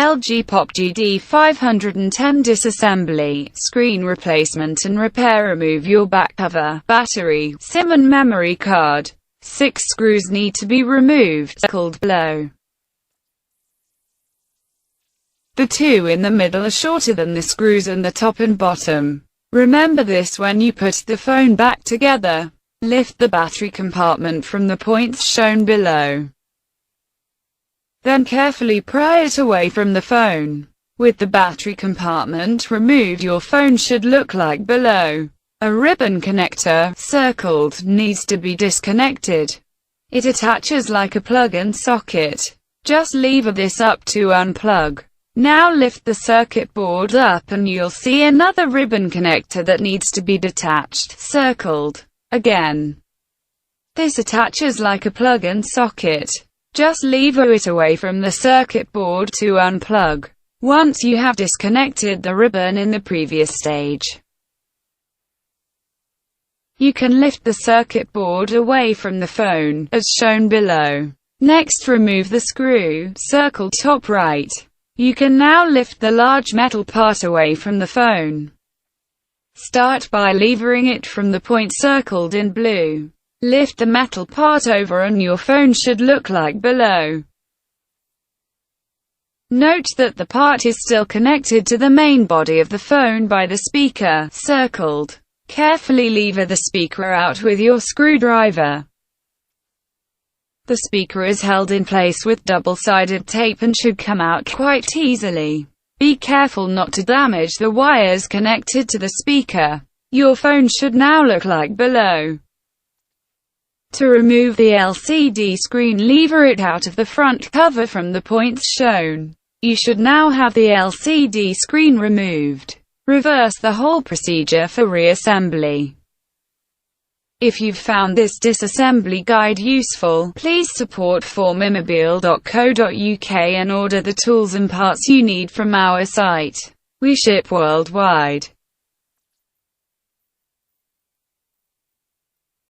LG Pop GD510 Disassembly, Screen Replacement and Repair. Remove your back cover, battery, SIM and memory card. 6 screws need to be removed, circled below. The two in the middle are shorter than the screws in the top and bottom. Remember this when you put the phone back together. Lift the battery compartment from the points shown below. Then carefully pry it away from the phone. With the battery compartment removed, your phone should look like below. A ribbon connector, circled, needs to be disconnected. It attaches like a plug and socket. Just lever this up to unplug. Now lift the circuit board up and you'll see another ribbon connector that needs to be detached, circled. Again. This attaches like a plug and socket. Just lever it away from the circuit board to unplug. Once you have disconnected the ribbon in the previous stage, you can lift the circuit board away from the phone, as shown below. Next, remove the screw, circled top right. You can now lift the large metal part away from the phone. Start by levering it from the point circled in blue. Lift the metal part over and your phone should look like below. Note that the part is still connected to the main body of the phone by the speaker, circled. Carefully lever the speaker out with your screwdriver. The speaker is held in place with double-sided tape and should come out quite easily. Be careful not to damage the wires connected to the speaker. Your phone should now look like below. To remove the LCD screen, lever it out of the front cover from the points shown. You should now have the LCD screen removed. Reverse the whole procedure for reassembly. If you've found this disassembly guide useful, please support formimobile.co.uk and order the tools and parts you need from our site. We ship worldwide.